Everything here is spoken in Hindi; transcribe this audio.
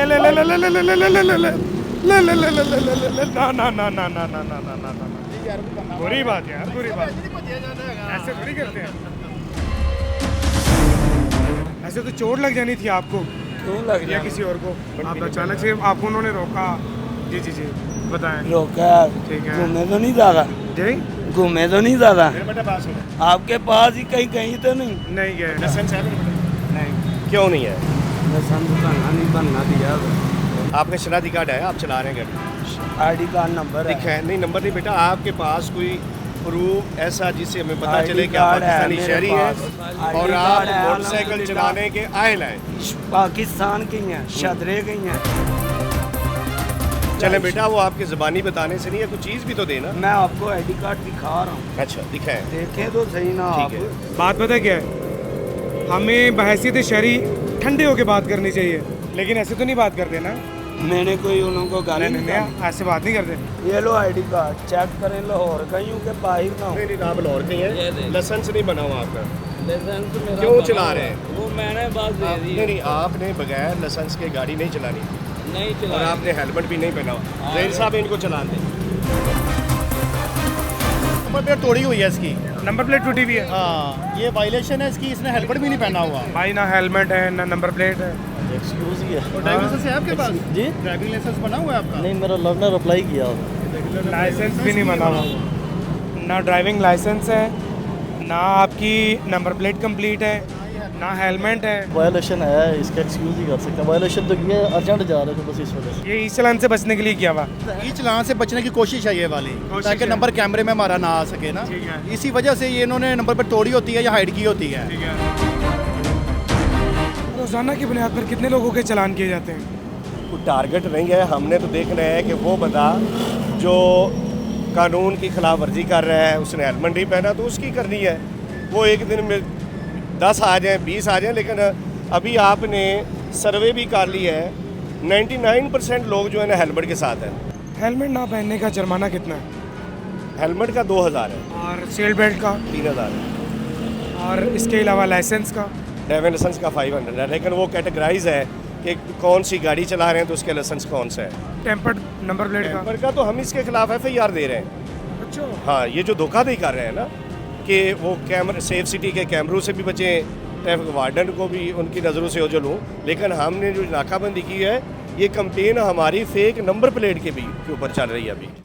ले ले ले ले ले ले ले ले ले ले ले ले ले ले ले ले ले ले ना ना ना ना ना ना ना ना ना ना बुरी बात यार, बुरी बात। ऐसे थोड़ी करते हैं, ऐसे तो चोट लग जानी थी आपको। क्यों लग या किसी और को? आप अचानक से आपको उन्होंने रोका। जी जी जी बताएं। रोका? ठीक है। घूमे तो नहीं ज्यादा? जी घूमे तो नहीं ज्यादा? बेटा पास हो। आपके पास ही कहीं कहीं तो नहीं? नहीं गए। लाइसेंस है नहीं? क्यों नहीं है? लाइसेंस नहीं बनना दिया। आपका शनाख्ती कार्ड है, आप चला रहे हैं गाड़ी? आईडी कार्ड नंबर दिखा है? नहीं नंबर नहीं बेटा, आपके पास कोई प्रूफ ऐसा जिससे हमें पता ID चले कि आप कार्ड है पाकिस्तानी मेरे शहरी पास। हैं ID और आप कार्ड है, मोटरसाइकिल अल्हम्दुलिल्लाह। चलाने के आयल हैं। पाकिस्तान की हैं, शदरे की हैं। चले बेटा, वो आपके ज़बानी बताने से नहीं है, कुछ चीज़ भी तो देना। मैं आपको आईडी कार्ड दिखा रहा हूँ, अच्छा दिखाएं। देखें तो सही ना आप। ठीक है। बात पता क्या है, हमें बहैसियत शहरी ठंडे होकर बात करनी चाहिए, लेकिन ऐसे तो नहीं बात करते ना। मैंने कोई उनको गाली नहीं नहीं नहीं ऐसे बात नहीं करते। ये लो आईडी कार्ड चेक करें, लाहौर कहीं के बाहर ना हो। नहीं नहीं आप लाहौर के ये हैं, देख। लाइसेंस नहीं बना हुआ आपका। लाइसेंस मेरा क्यों बना चला हुआ रहे है। हैं? वो मैंने बात दे दी नहीं नहीं आपने बगैर लाइसेंस के गाड़ी नहीं चलानी नहीं और चला। आपने हेलमेट भी नहीं पहना हुआ। जहीर साहब इनको चलान दें। नंबर प्लेट तोड़ी हुई है इसकी। नंबर प्लेट टूटी हुई है। हाँ ये वायलेशन है इसकी, इसने हेलमेट भी नहीं पहना हुआ। भाई ना हेलमेट है ना नंबर प्लेट है। एक्सक्यूज ही है। और ड्राइविंग लाइसेंस है आपके पास? जी ड्राइविंग लाइसेंस बना हुआ है आपका? नहीं, मेरा लर्नर अप्लाई किया। लाइसेंस भी नहीं बना हुआ। ना ड्राइविंग लाइसेंस है, ना आपकी नंबर प्लेट कंप्लीट है, ना हेलमेट है। वायलेशन है, इसका एक्सक्यूज ही कर सकते हैं। वायलेशन तो किया, अर्जेंट जा रहे थे बस इस वजह से। ये ई चालान से बचने के लिए किया हुआ। ई चालान से बचने की कोशिश है ये वाली, कोशिश ताकि है। नंबर कैमरे में हमारा ना आ सके ना। ठीक है। इसी वजह से ये इन्होंने नंबर प्लेट तोड़ी होती है या हाइड की होती है। ठीक है। रोजाना की बुनियाद पर कितने लोगों के चालान किए जाते हैं? कोई टारगेट नहीं है, हमने तो देखना है कि वो बंदा जो कानून की खिलाफ वर्जी कर रहा है, उसने हेलमेट नहीं पहना तो उसकी करनी है। वो एक दिन में 10 आ जाएं 20 आ जाएं, लेकिन अभी आपने सर्वे भी कर लिया है, 99% लोग जो है ना हेलमेट के साथ हैं। हेलमेट ना पहनने का जुर्माना कितना है? हेलमेट का 2000 है, और सीट बेल्ट का? 3000 है, और इसके अलावा लाइसेंस का? ड्राइविंग लाइसेंस का 500 है, लेकिन वो कैटेगराइज है कि कौन सी गाड़ी चला रहे हैं तो उसके लाइसेंस कौन सा है। टेम्पर्ड नंबर प्लेट का? टेम्पर का तो हम इसके खिलाफ FIR दे रहे हैं। अच्छा। हाँ, ये जो धोखाधड़ी कर रहे हैं ना कि वो कैमरे सेफ सिटी के कैमरों से भी बचें, ट्रैफिक वार्डन को भी उनकी नज़रों से ओझल हों, लेकिन हमने जो नाकाबंदी की है, ये कंपेन हमारी फेक नंबर प्लेट के ऊपर चल रही है अभी।